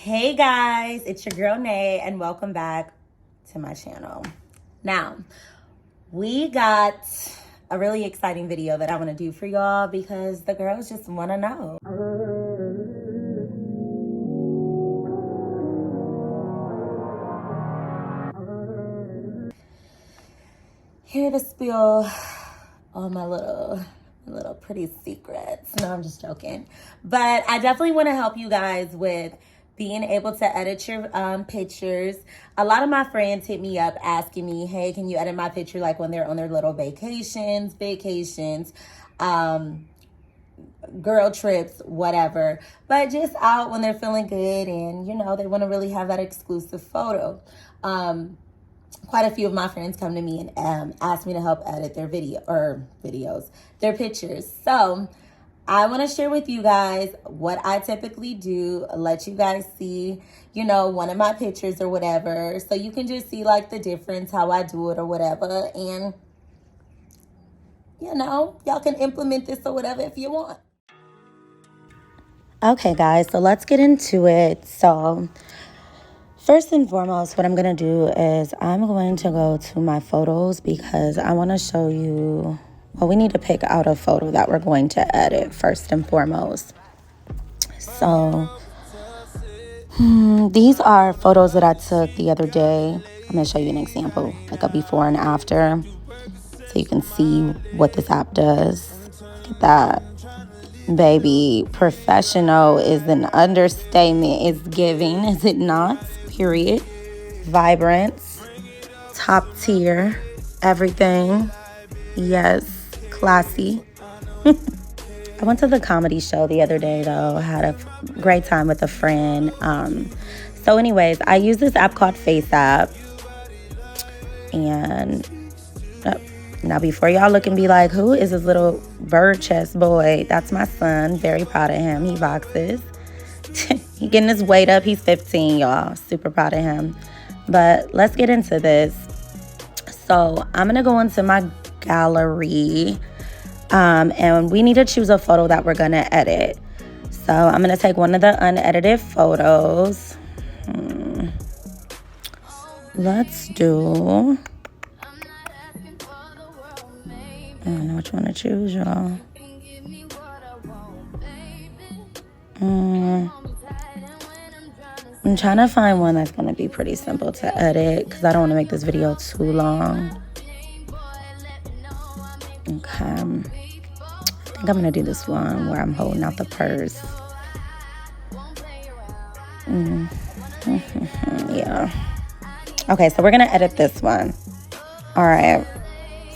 Hey guys, it's your girl Nay and welcome back to my channel. Now, we got a really exciting video that I want to do for y'all because the girls just want to know. Here to spill all my little pretty secrets. No, I'm just joking. But I definitely want to help you guys with being able to edit your pictures. A lot of my friends hit me up asking me, hey, can you edit my picture like when they're on their little vacations, girl trips, whatever. But just out when they're feeling good and, you know, they want to really have that exclusive photo. Quite a few of my friends come to me and ask me to help edit their their pictures. So I want to share with you guys what I typically do, let you guys see, you know, one of my pictures or whatever. So you can just see like the difference, how I do it or whatever. And, you know, y'all can implement this or whatever if you want. Okay, guys, so let's get into it. So first and foremost, what I'm going to do is I'm going to go to my photos because I want to show you, well, we need to pick out a photo that we're going to edit first and foremost. So these are photos that I took the other day. I'm going to show you an example, like a before and after, so you can see what this app does. Look at that. Baby, professional is an understatement. It's giving, is it not? Period. Vibrance, top tier, everything. Yes, classy. I went to the comedy show the other day, though. I had a great time with a friend. So anyways, I use this app called Face App. And now before y'all look and be like, who is this little bird chest boy? That's my son. Very proud of him. He boxes. He getting his weight up. He's 15, y'all. Super proud of him. But let's get into this. So I'm going to go into my gallery. And we need to choose a photo that we're going to edit. So I'm going to take one of the unedited photos. Let's do... I don't know which one to choose, y'all. I'm trying to find one that's going to be pretty simple to edit because I don't want to make this video too long. Okay. I think I'm going to do this one where I'm holding out the purse. Yeah. Okay, so we're going to edit this one. All right.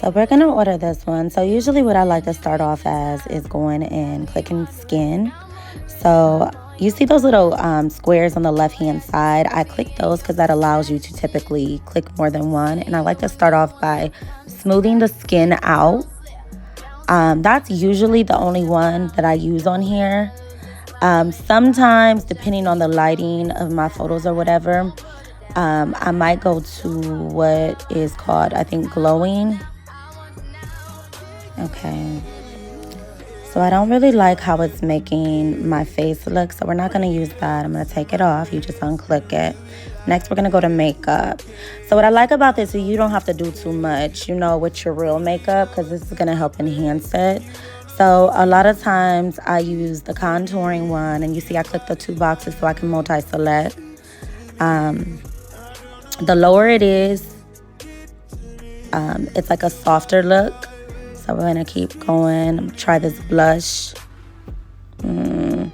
So we're going to order this one. So usually what I like to start off as is going and clicking skin. So you see those little squares on the left-hand side? I click those because that allows you to typically click more than one. And I like to start off by smoothing the skin out. That's usually the only one that I use on here. Sometimes, depending on the lighting of my photos or whatever, I might go to what is called, I think, glowing. Okay. So I don't really like how it's making my face look, so we're not going to use that. I'm going to take it off. You just unclick it. Next, we're going to go to makeup. So what I like about this is you don't have to do too much, you know, with your real makeup because this is going to help enhance it. So a lot of times I use the contouring one, and you see I click the two boxes so I can multi-select. The lower it is, it's like a softer look. So we're going to keep going. I'm going to try this blush. And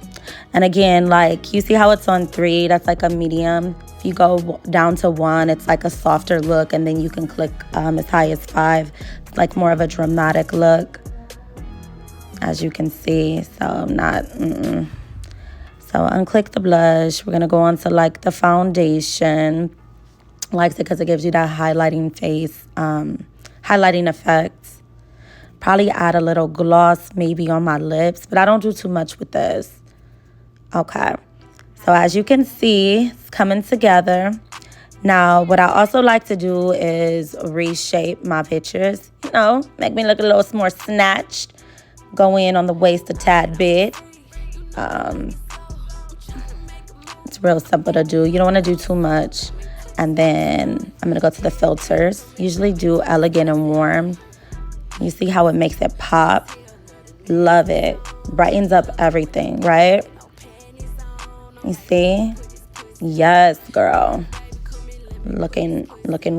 again, like, you see how it's on 3? That's like a medium. If you go down to 1, it's like a softer look. And then you can click as high as 5. It's like more of a dramatic look, as you can see. So I'm not... So unclick the blush. We're going to go on to, like, the foundation. I like it because it gives you that highlighting face, highlighting effects. Probably add a little gloss maybe on my lips, but I don't do too much with this. Okay. So as you can see, it's coming together. Now, what I also like to do is reshape my pictures. You know, make me look a little more snatched. Go in on the waist a tad bit. It's real simple to do. You don't want to do too much. And then I'm going to go to the filters. Usually do elegant and warm. You see how it makes it pop? Love it. Brightens up everything, right? You see? Yes, girl. Looking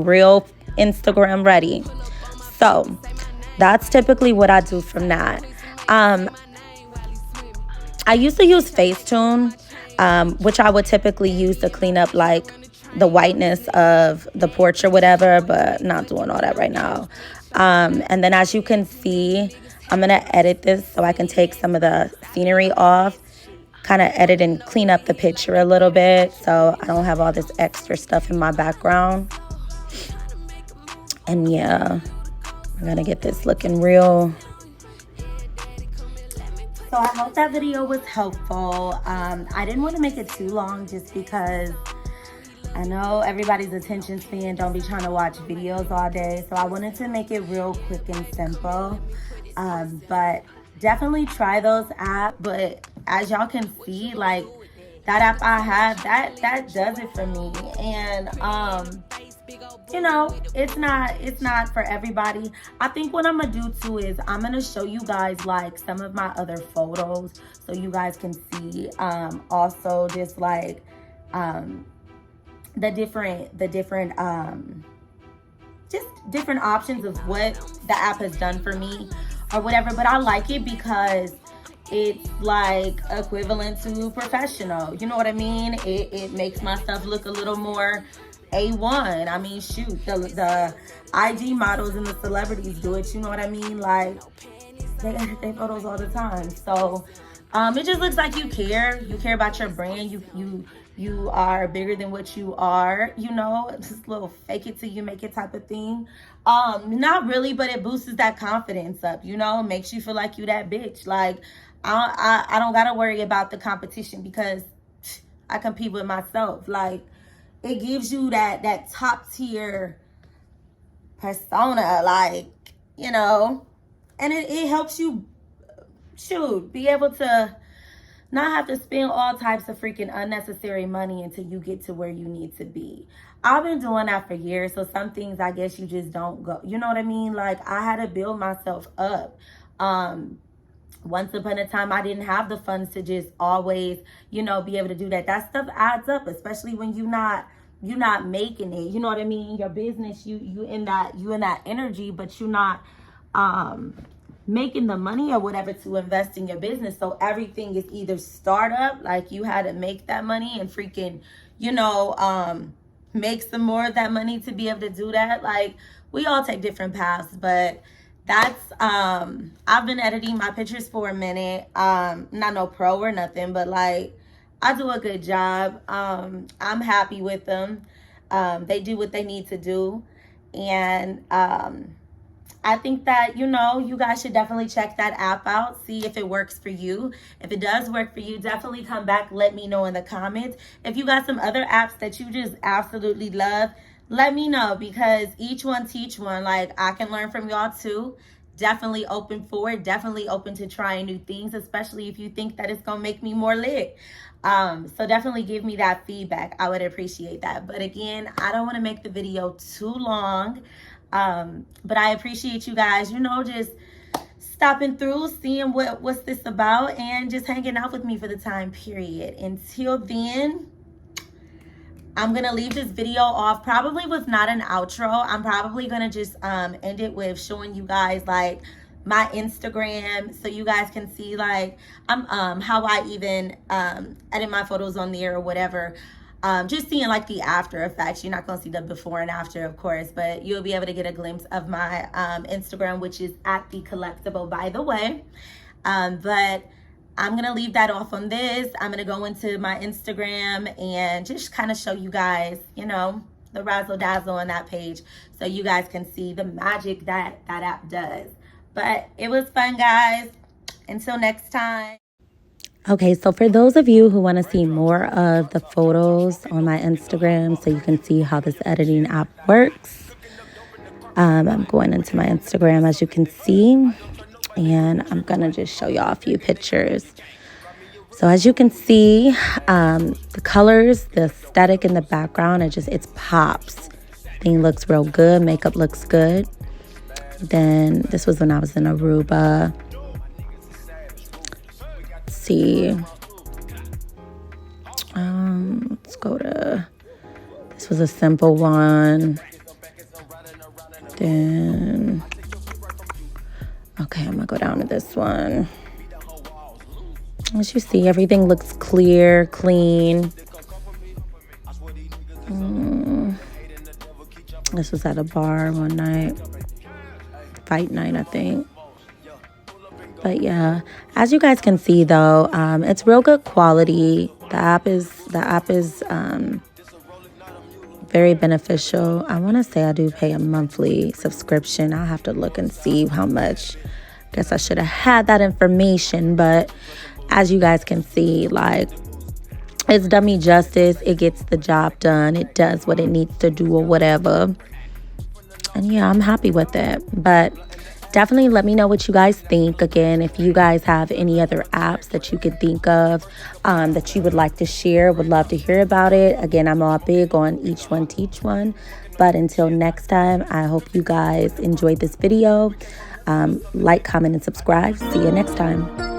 real Instagram ready. So that's typically what I do from that. I used to use Facetune, which I would typically use to clean up like the whiteness of the porch or whatever, but not doing all that right now. And then as you can see, I'm going to edit this so I can take some of the scenery off, kind of edit and clean up the picture a little bit so I don't have all this extra stuff in my background. And yeah, I'm going to get this looking real. So I hope that video was helpful. I didn't want to make it too long just because I know everybody's attention span don't be trying to watch videos all day. So I wanted to make it real quick and simple. But definitely try those apps. But as y'all can see, like that app I have, that does it for me. And you know, it's not for everybody. I think what I'm gonna do too is I'm gonna show you guys like some of my other photos so you guys can see also just like the different just different options of what the app has done for me or whatever. But I like it because it's like equivalent to professional. You know what I mean? It makes my stuff look a little more A1. I mean, shoot, the IG models and the celebrities do it. You know what I mean? Like, they edit their photos all the time. So it just looks like you care. You care about your brand. You are bigger than what you are. You know, just a little fake it till you make it type of thing. Not really, but it boosts that confidence up. You know, makes you feel like you that bitch. Like, I don't gotta worry about the competition because I compete with myself. Like, it gives you that top tier persona, like, you know, and it helps you, shoot, be able to not have to spend all types of freaking unnecessary money until you get to where you need to be. I've been doing that for years, so some things I guess you just don't go, you know what I mean? Like, I had to build myself up. Once upon a time, I didn't have the funds to just always, you know, be able to do that. That stuff adds up, especially when you're not making it. You know what I mean? Your business, you in that energy, but you're not making the money or whatever to invest in your business. So everything is either startup, like you had to make that money and freaking, you know, make some more of that money to be able to do that. Like, we all take different paths, but that's I've been editing my pictures for a minute. Not no pro or nothing, but like I do a good job. I'm happy with them. They do what they need to do. And I think that, you know, you guys should definitely check that app out, see if it works for you. If it does work for you, definitely come back, let me know in the comments. If you got some other apps that you just absolutely love, let me know, because each one teach one. Like, I can learn from y'all too. Definitely open for it. Definitely open to trying new things, especially if you think that it's gonna make me more lit. So definitely give me that feedback. I would appreciate that. But again, I don't want to make the video too long. But I appreciate you guys, you know, just stopping through, seeing what's this about, and just hanging out with me for the time period. Until then, I'm gonna leave this video off, probably with not an outro. I'm probably gonna just end it with showing you guys like my Instagram, so you guys can see like how I even edit my photos on there or whatever. Just seeing like the after effects. You're not gonna see the before and after, of course, but you'll be able to get a glimpse of my Instagram, which is at The Collectible, by the way. But I'm gonna leave that off on this. I'm gonna go into my Instagram and just kind of show you guys, you know, the razzle dazzle on that page, so you guys can see the magic that app does. But it was fun, guys. Until next time. Okay, so for those of you who want to see more of the photos on my Instagram, so you can see how this editing app works, I'm going into my Instagram, as you can see, and I'm going to just show y'all a few pictures. So as you can see, the colors, the aesthetic in the background, it pops. Thing looks real good. Makeup looks good. Then this was when I was in Aruba. Let's see. Let's go to, this was a simple one. Then, okay, I'm gonna go down to this one. As you see, everything looks clear, clean. This was at a bar one night. Fight night, I think. But yeah, as you guys can see though, it's real good quality. The app is very beneficial. I want to say I do pay a monthly subscription. I'll have to look and see how much. Guess I should have had that information, but as you guys can see, like, it's done me justice. It gets the job done. It does what it needs to do or whatever. And yeah, I'm happy with it. But definitely let me know what you guys think. Again, if you guys have any other apps that you could think of that you would like to share, would love to hear about it. Again, I'm all big on each one teach one. But until next time, I hope you guys enjoyed this video. Like, comment, and subscribe. See you next time.